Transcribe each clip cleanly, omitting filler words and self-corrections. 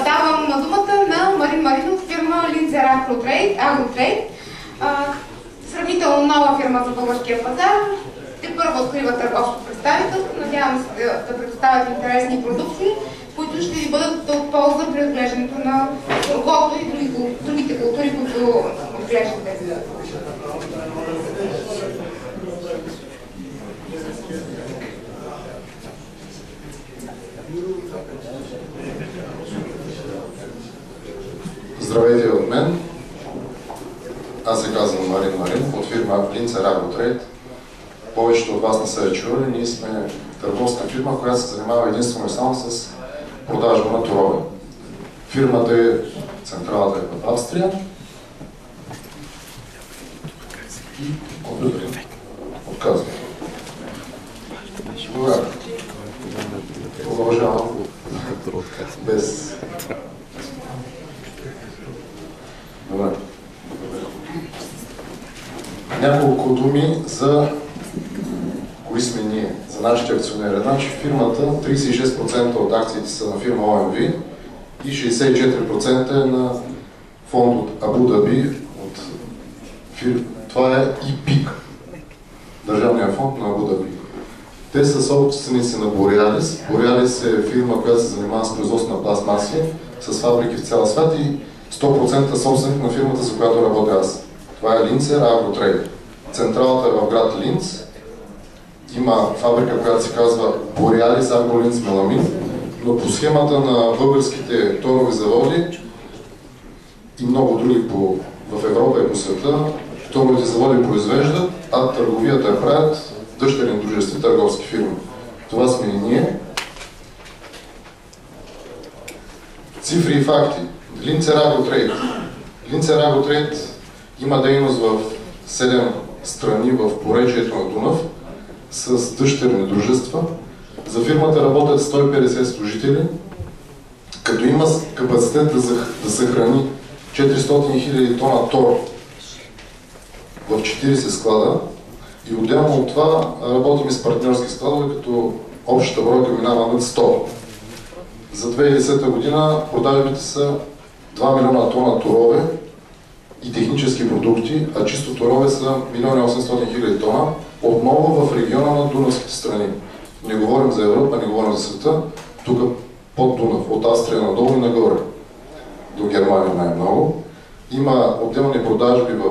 Давам думата на Марин Маринов, фирма Линцер Агротрейд. Сравнително нова фирма за българския пазар. Те първо открива търговско представителство. Надявам се да предоставят интересни продукти, които ще ви бъдат от полза при отглеждането на сургото и другите култури, които отглеждате. Здравейте от мен. Аз се казвам Марин Марин от фирма Линцер Агротрейд. Повечето от вас не са я чули. Ние сме търговска фирма, която се занимава единствено и само с продажба на торове. Фирмата е, централата е в Австрия. Отказвам. Добре. Продължавам. Без... Добре. Няколко думи за кои сме ние, за нашите акционери. Значи фирмата, 36% от акциите са на фирма ОМВ и 64% е на фонд от Абу Даби. Това е ИПИК, Държавния фонд на Абу Даби. Те са собственици на Borealis. Borealis е фирма, която се занимава с производство на пластмаси, с фабрики в цял свят и 100% собственик на фирмата, за която работя аз. Това е Линцер Агротрейд. Централата е в град Линц. Има фабрика, която се казва Borealis Агролинц Меламин, но по схемата на българските торови заводи и много други в Европа и по света, торовите заводи произвеждат, а търговията я правят дъщерни дружества, търговски фирми. Това сме и ние. Цифри и факти. Линцер Агротрейд. Линцер Агротрейд има дейност в 7 страни в поречието на Дунав с дъщерни дружества. За фирмата работят 150 служители, като има капацитет да съхрани 400 000 тона тор в 40 склада и отделно от това работим с партньорски складове, като общата бройка минава над 100. За 2010 година продажбите са 2 милиона тона торове и технически продукти, а чисто торове са 1 800 000 тона, отново в региона на Дунавските страни. Не говорим за Европа, не говорим за света, тук под Дунав, от Австрия надолу и нагоре, до Германия най-много. Има отделни продажби в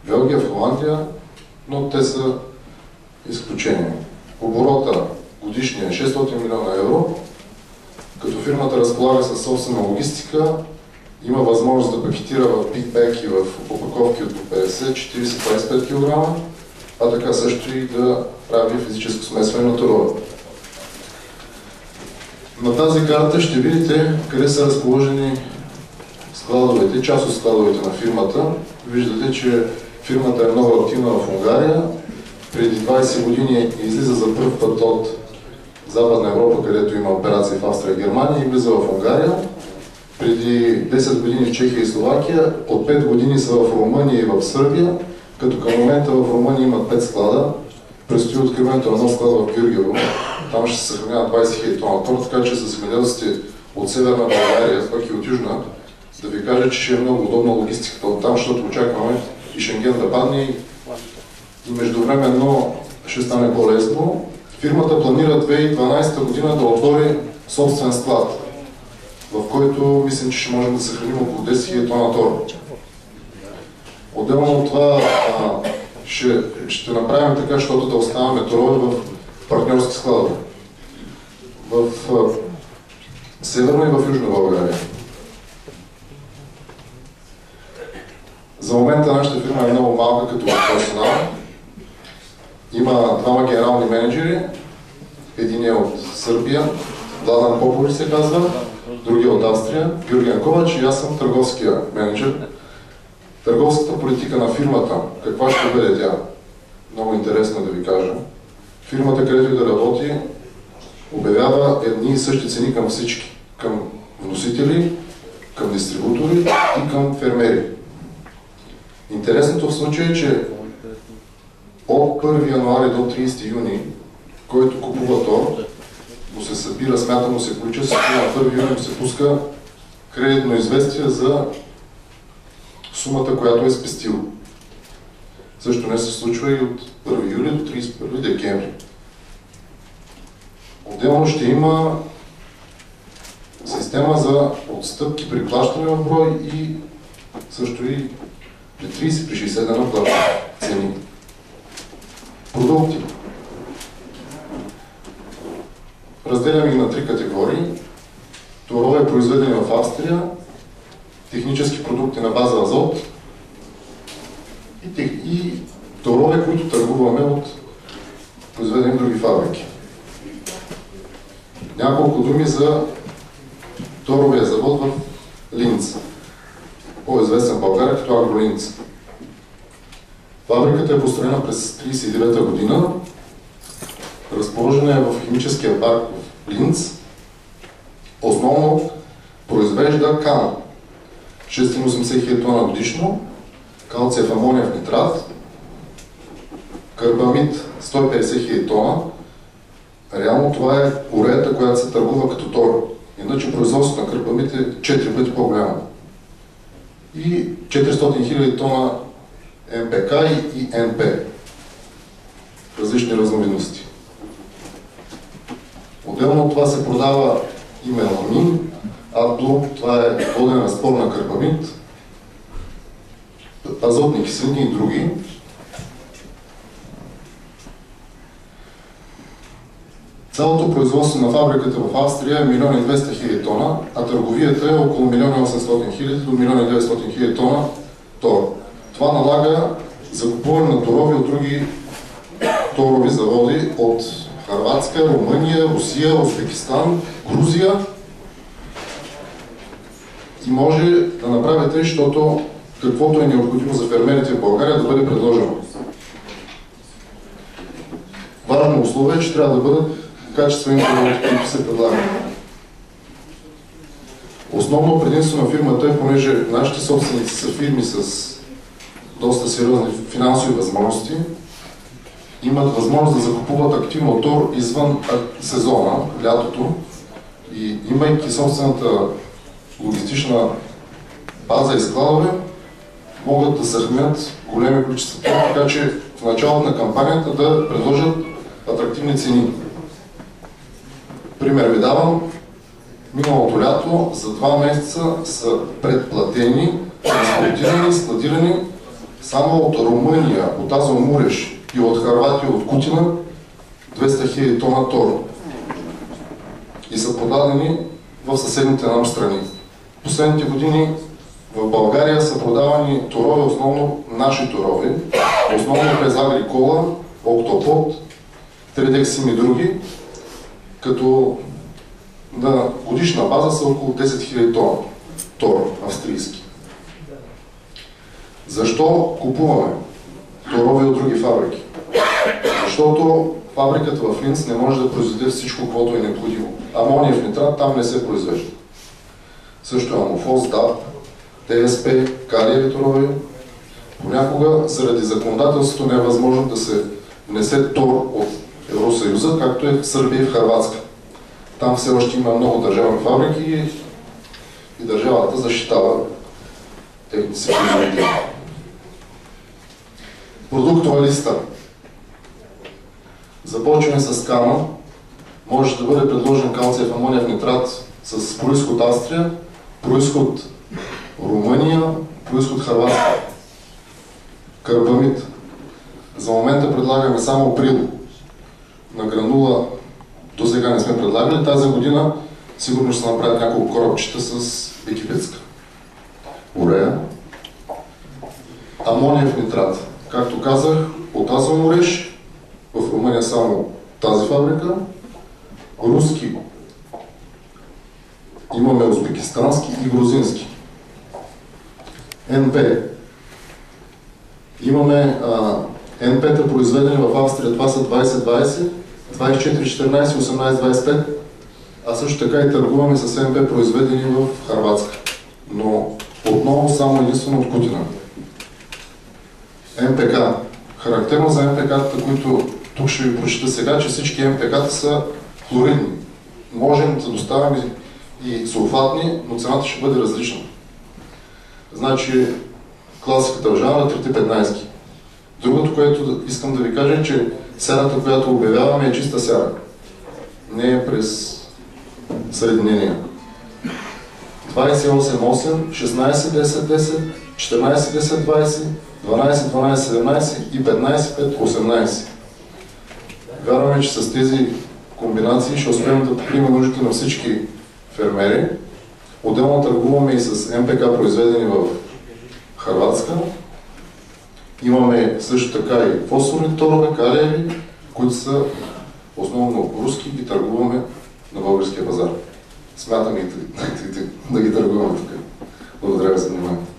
Белгия, в Холандия, но те са изключения. Оборота годишния е 600 милиона евро, като фирмата разполага със собствена логистика, има възможност да пакетира в пикбек и в опаковки от 50, 40, 25 кг, а така също и да прави физическо смесване на торове. На тази карта ще видите къде са разположени складовете, част от складовете на фирмата. Виждате, че фирмата е много активна в Унгария. Преди 20 години излиза за първ път от Западна Европа, където има операции в Австрия и Германия, и влиза в Унгария. Преди 10 години в Чехия и Словакия, от 5 години са в Румъния и в Сърбия, като към момента в Румъния имат 5 склада. Предстои откриването на нов склад в Гюргево. Там ще се съхранява 20 000 тона тор, така че с земеделците от Северна България, пък и от Южна, да ви кажа, че ще е много удобна логистиката от там, защото очакваме и Шенген да падне и междувременно ще стане по-лесно. Фирмата планира 2012 година да отвори собствен склад, в който мислим, че ще можем да съхраним около 10 000 тона тор. Отделно от това ще направим така, защото да оставяме торове в партньорски складове. В Северна и в Южна България. За момента нашата фирма е много малка като персонал. Има двама генерални менеджери. Един е от Сърбия, Владан Попович се казва, другия от Австрия, Георгиян Ковач, и аз съм търговския менеджер. Търговската политика на фирмата, каква ще бъде тя? Много интересно да ви кажа. Фирмата, където и да работи, обявява едни и същи цени към всички. Към вносители, към дистрибутори и към фермери. Интересното в случая е, че от 1 януари до 30 юни, който купува тор, му се събира, смятано се количество, на 1 юни се пуска кредитно известие за сумата, която е спестил. Също не се случва и от 1 юли до 31 декември. Отделно ще има система за отстъпки при плащане в брой и също и при 30, при 60 дена плащане цени. Продукти. Разделяме ги на 3 категории. Торове, произведени в Австрия, технически продукти на база азот и торове, които търгуваме от произведени в други фабрики. Няколко думи за торовия завод в Линц, по-известен в България като Агролинц. Фабриката е построена през 1939 година, разположена е в химическия парк в Линц. Основно произвежда кан 680 хиляди тона годишно, калциев амониев нитрат, карбамид 150 хиляди тона. Реално това е уредата, която се търгува като тор. Иначе производството на карбамид е 4 пъти по-голямо. И 400 хиляди тона МПК и НП. Различни разновидности. Отделно от това се продава и меламин, AdBlue, това е воден разтвор на карбамид, азотни киселини и други. Цялото производство на фабриката в Австрия е 1 200 000 тона, а търговията е около 1 800 000 до 1 900 000 тона тор. Това налага закупуване на торове от други торови заводи от Хърватска, Румъния, Русия, Узбекистан, Грузия. И може да направите, защото каквото е необходимо за фермерите в България да бъде предложено. Важно условие е, че трябва да бъдат качествени продукти, които се предлагат. Основно предимство на фирмата е, понеже нашите собственици са фирми с доста сериозни финансови възможности, имат възможност да закупуват активно тор извън сезона, лятото, и имайки собствената логистична база и складове, могат да съхранят големи количества тор, така че в началото на кампанията да предложат атрактивни цени. Пример ви давам. Миналото лято за 2 месеца са предплатени, транспортирани и складирани само от Румъния, от Азомуреш и от Хърватия, от Кутина 200 000 тона тор. И са продадени в съседните нам страни. В последните години в България са продавани торове, основно наши торове, основно през Агрикола, Октопод, Тредексим и други, като на годишна база са около 10 000 тона тор австрийски. Защо купуваме торове от други фабрики? Защото фабриката в Линц не може да произведе всичко, което е необходимо. Амониев нитрат там не се произвежда. Също амофос, ДАП, ТСП, калиеви торове. Понякога, заради законодателството, не е възможно да се внесе тор от Евросъюза, както е в Сърбия и в Хърватска. Там все още има много държавни фабрики и държавата защитава техните си производители. Продуктова листа. Започваме с кана. Може да бъде предложен калциев амониев нитрат с произход Австрия, произход Румъния, произход Хърватска. Карбамид. За момента предлагаме само прил. На гранула до сега не сме предлагали. Тази година сигурно ще направят няколко корабчета с екипетска урея. Амониев нитрат. Както казах, от Азомуреш, в Румъния само тази фабрика. Руски имаме узбекистански и грузински. НП. Имаме НП-та произведени в Австрия, това са 20-20, 24-14, 18-25, а също така и търгуваме с НП произведени в Хърватска. Но отново само единствено от Кутина. МПК. Характерно за МПК-та, които тук ще ви прочита сега, че всички МПК-та са хлоридни. можем да доставяме и сулфатни, но цената ще бъде различна. Значи, класиката в жанра 3-15. Другото, което искам да ви кажа е, че сярата, която обявяваме, е чиста сяра. Не е през съединения. 28-8, 16-10-10, 14-10-20, 12-12-17 и 15-5-18. Вярваме, че с тези комбинации ще успеем да покрием нуждите на всички фермери. Отделно търгуваме и с МПК, произведени в Хърватска. Имаме също така и фосфорни торове, калиеви, които са основно руски, ги търгуваме на българския пазар. Смятаме и да ги търгуваме тук. Благодаря ви за вниманието.